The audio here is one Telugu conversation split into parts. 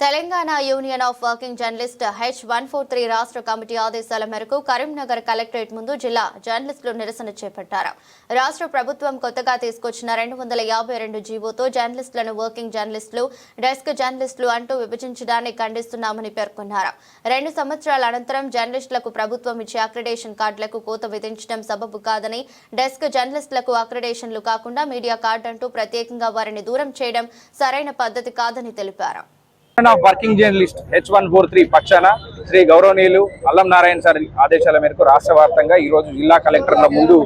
Telangana union of working journalist H143 రాష్ట్ర కమిటీ ఆదేశాల మేరకు కరీంనగర్ కలెక్టరేట్ ముందు జిల్లా జర్నలిస్టులు నిరసన చేపట్టారు. రాష్ట్ర ప్రభుత్వం కొత్తగా తీసుకొచ్చిన 252 జీవోతో జర్నలిస్టులను వర్కింగ్ జర్నలిస్టులు, డెస్క్ జర్నలిస్టులు అంటూ విభజించడాన్ని ఖండిస్తున్నామని పేర్కొన్నారు. 2 సంవత్సరాల అనంతరం జర్నలిస్టులకు ప్రభుత్వం ఇచ్చే అక్రిడేషన్ కార్డులకు కోత విధించడం సబబు కాదని, డెస్క్ జర్నలిస్టులకు అక్రిడేషన్లు కాకుండా మీడియా కార్డు అంటూ ప్రత్యేకంగా వారిని దూరం చేయడం సరైన పద్ధతి కాదని తెలిపారు. వర్కింగ్ జర్నలిస్ట్ H143 పక్షాన శ్రీ గౌరవనీయులు అల్లం నారాయణ సార్ ఆదేశాల మేరకు రాష్ట్ర వ్యాప్తంగా ఈ రోజు జిల్లా కలెక్టర్ల ముందు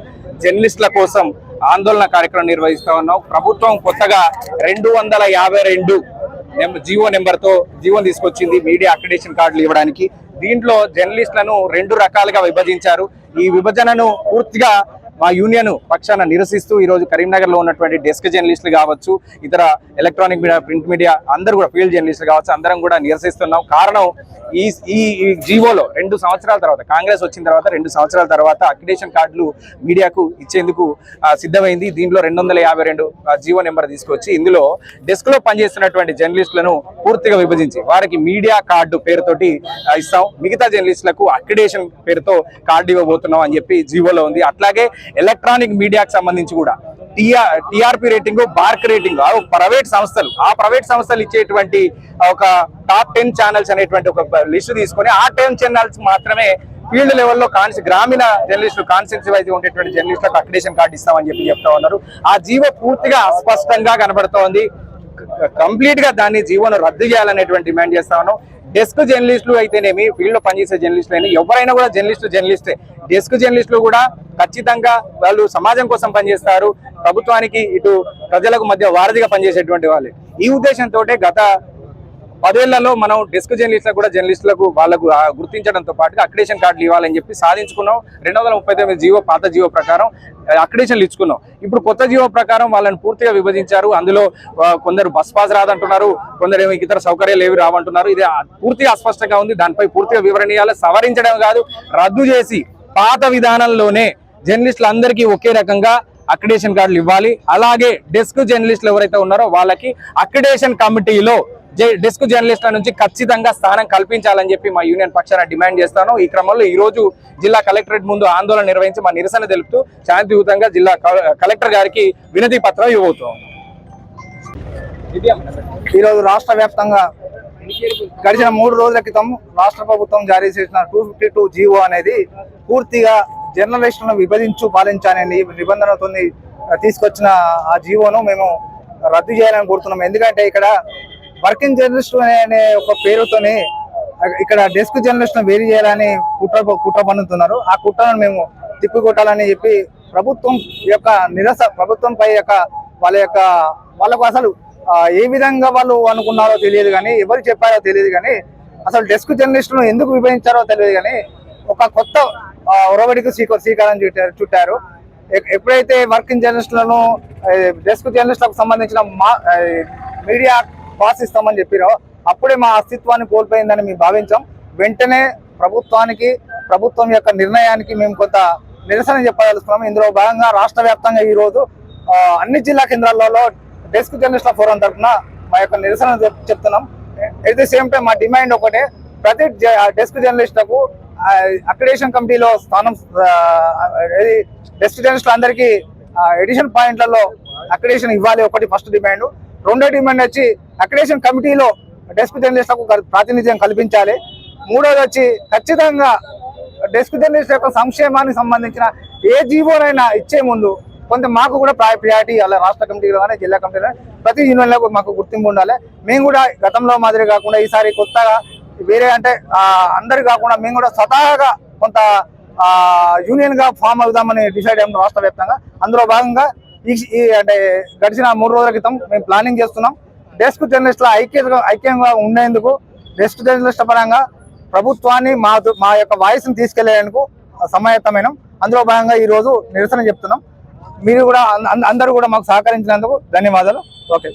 జర్నలిస్టుల కోసం ఆందోళన కార్యక్రమం నిర్వహిస్తా ఉన్నాం. ప్రభుత్వం కొత్తగా 252 జీవో నెంబర్తో జీవో తీసుకొచ్చింది మీడియా అక్రిడేషన్ కార్డులు ఇవ్వడానికి. దీంట్లో జర్నలిస్టులను 2 రకాలుగా విభజించారు. ఈ విభజనను పూర్తిగా మా యూనియన్ పక్షాన నిరసిస్తూ ఈ రోజు కరీంనగర్ లో ఉన్నటువంటి డెస్క్ జర్నలిస్టులు కావచ్చు, ఇతర ఎలక్ట్రానిక్ మీడియా, ప్రింట్ మీడియా అందరూ కూడా ఫీల్డ్ జర్నలిస్టులు కావచ్చు, అందరం కూడా నిరసిస్తున్నాం. కారణం ఈ జీవోలో 2 సంవత్సరాల తర్వాత, కాంగ్రెస్ వచ్చిన తర్వాత 2 సంవత్సరాల తర్వాత అక్రిడేషన్ కార్డులు మీడియాకు ఇచ్చేందుకు సిద్ధమైంది. దీంట్లో 252 జీవో నెంబర్ తీసుకొచ్చి ఇందులో డెస్క్ లో పనిచేస్తున్నటువంటి జర్నలిస్టులను పూర్తిగా విభజించి వారికి మీడియా కార్డు పేరుతోటి ఇస్తాం, మిగతా జర్నలిస్టులకు అక్రిడేషన్ పేరుతో కార్డు ఇవ్వబోతున్నాం అని చెప్పి జీవోలో ఉంది. అట్లాగే ఎలక్ట్రానిక్ మీడియాకు సంబంధించి కూడా TRP rating, BARC rating private సంస్థలు, ఆ ప్రైవేట్ సంస్థలు ఇచ్చేటువంటి ఒక టాప్ 10 ఛానల్స్ అనేటువంటి ఒక లిస్టు తీసుకొని ఆ 10 ఛానల్స్ మాత్రమే ఫీల్డ్ లెవెల్లో గ్రామీణ జర్నలిస్టులు, కాన్స్టిట్యూన్సీ వైజ్ ఉండేటువంటి జర్నలిస్టులకు అక్రిడేషన్ కార్డు ఇస్తామని చెప్పి చెప్తా ఉన్నారు. ఆ జీవో పూర్తిగా అస్పష్టంగా కనబడుతోంది. కంప్లీట్ గా దాన్ని జీవోను రద్దు చేయాలనేటువంటి డిమాండ్ చేస్తా ఉన్నాం. డెస్క్ జర్నలిస్టులు అయితేనేమి, ఫీల్డ్ లో పనిచేసే జర్నలిస్టులు అయినా ఎవరైనా కూడా జర్నలిస్టే. డెస్క్ జర్నలిస్టులు కూడా ఖచ్చితంగా వాళ్ళు సమాజం కోసం పనిచేస్తారు, ప్రభుత్వానికి ఇటు ప్రజలకు మధ్య వారధిగా పనిచేసేటువంటి వాళ్ళు. ఈ ఉద్దేశంతో గత 10 ఏళ్లలో మనం డెస్క్ జర్నలిస్టులకు కూడా జర్నలిస్టులకు వాళ్ళకు గుర్తించడంతో పాటుగా అక్రిడేషన్ కార్డులు ఇవ్వాలని చెప్పి సాధించుకున్నాం. 239 జీవో పాత జీవో ప్రకారం అక్రిడేషన్లు ఇచ్చుకున్నాం. ఇప్పుడు కొత్త జీవో ప్రకారం వాళ్ళని పూర్తిగా విభజించారు. అందులో కొందరు బస్ పాస్ రాదంటున్నారు, కొందరు ఏమో ఇతర సౌకర్యాలు ఏవి రావంటున్నారు. ఇది పూర్తిగా అస్పష్టంగా ఉంది. దానిపై పూర్తిగా వివరణ ఇవ్వాలి. సవరించడం కాదు, రద్దు చేసి పాత విధానంలోనే జర్నలిస్టులందరికీ ఒకే రకంగా అక్రిడేషన్ కార్డులు ఇవ్వాలి. అలాగే డెస్క్ జర్నలిస్టులు ఎవరైతే ఉన్నారో వాళ్ళకి అక్రిడేషన్ కమిటీలో డెస్క్ జర్నలిస్టుల నుంచి ఖచ్చితంగా స్థానం కల్పించాలని చెప్పి మా యూనియన్ పక్షాన డిమాండ్ చేస్తాను. ఈ క్రమంలో ఈ రోజు జిల్లా కలెక్టరేట్ ముందు ఆందోళన నిర్వహించి మా నిరసన తెలుపుతూ శాంతియుతంగా జిల్లా కలెక్టర్ గారికి వినతి పత్రం ఇవ్వబోతున్నాం. ఈరోజు రాష్ట్ర వ్యాప్తంగా గడిచిన 3 రోజుల క్రితం రాష్ట్ర ప్రభుత్వం జారీ చేసిన 252 జీవో అనేది పూర్తిగా జర్నలిస్టులను విభజించు పాలించాలనే నిబంధనతో తీసుకొచ్చిన ఆ జీవోను మేము రద్దు చేయాలని కోరుతున్నాం. ఎందుకంటే ఇక్కడ వర్కింగ్ జర్నలిస్టు అనే ఒక పేరుతోని ఇక్కడ డెస్క్ జర్నలిస్టులను వేరు చేయాలని కుట్ర పన్నుతున్నారు. ఆ కుట్రను మేము తిప్పికొట్టాలని చెప్పి ప్రభుత్వం యొక్క ప్రభుత్వంపై వాళ్ళకు అసలు ఏ విధంగా వాళ్ళు అనుకున్నారో తెలియదు కానీ, ఎవరు చెప్పారో తెలియదు కానీ, అసలు డెస్క్ జర్నలిస్టులను ఎందుకు విభజించారో తెలియదు కానీ ఒక కొత్త ఒరవడికి శ్రీకారం చుట్టారు. ఎప్పుడైతే వర్కింగ్ జర్నలిస్టులను డెస్క్ జర్నలిస్టులకు సంబంధించిన మీడియా పాస్ ఇస్తామని చెప్పారో అప్పుడే మా అస్తిత్వాన్ని కోల్పోయిందని మేము భావించాం. వెంటనే ప్రభుత్వం యొక్క నిర్ణయానికి మేము కొంత నిరసన చెప్పదలుచుకున్నాం. ఇందులో భాగంగా రాష్ట్ర వ్యాప్తంగా ఈ రోజు అన్ని జిల్లా కేంద్రాలలో డెస్క్ జర్నలిస్టుల ఫోరం తరఫున మా యొక్క నిరసన చెప్తున్నాం. ఎట్ ది సేమ్ టైం మా డిమాండ్ ఒకటే, ప్రతి డెస్క్ జర్నలిస్టులకు అక్రిడేషన్ కమిటీలో స్థానం, డెస్క్ జర్నలిస్టులు అందరికీ ఎడిషన్ పాయింట్లలో అక్రిడేషన్ ఇవ్వాలి. ఒకటి ఫస్ట్ డిమాండ్. రెండో డిమాండ్ వచ్చి అక్రిడేషన్ కమిటీలో డెస్క్ జర్నలిస్టులకు ప్రాతినిధ్యం కల్పించాలి. మూడోది వచ్చి ఖచ్చితంగా డెస్క్ జర్నలిస్ట్ యొక్క సంక్షేమానికి సంబంధించిన ఏ జీవోనైనా ఇచ్చే ముందు కొంత మాకు కూడా ప్రయారిటీ అలా రాష్ట్ర కమిటీలో కానీ జిల్లా కమిటీలో ప్రతి యూనియన్లో మాకు గుర్తింపు ఉండాలి. మేము కూడా గతంలో మాదిరి కాకుండా ఈసారి కొత్తగా వేరే అంటే అందరు కాకుండా మేము కూడా స్వతహాగా కొంత యూనియన్ గా ఫామ్ అవుదామని డిసైడ్ అయ్యాం రాష్ట్ర వ్యాప్తంగా. అందులో భాగంగా అంటే గడిచిన 3 రోజుల క్రితం మేము ప్లానింగ్ చేస్తున్నాం. డెస్క్ జర్నలిస్టుల ఐక్యంగా ఉండేందుకు డెస్క్ జర్నలిస్టుల పరంగా ప్రభుత్వాన్ని మా యొక్క వాయిస్ని తీసుకెళ్లేందుకు సమాయత్తమైన. అందులో భాగంగా ఈ రోజు నిరసన చెప్తున్నాం. మీరు కూడా అందరూ కూడా మాకు సహకరించినందుకు ధన్యవాదాలు. ఓకే.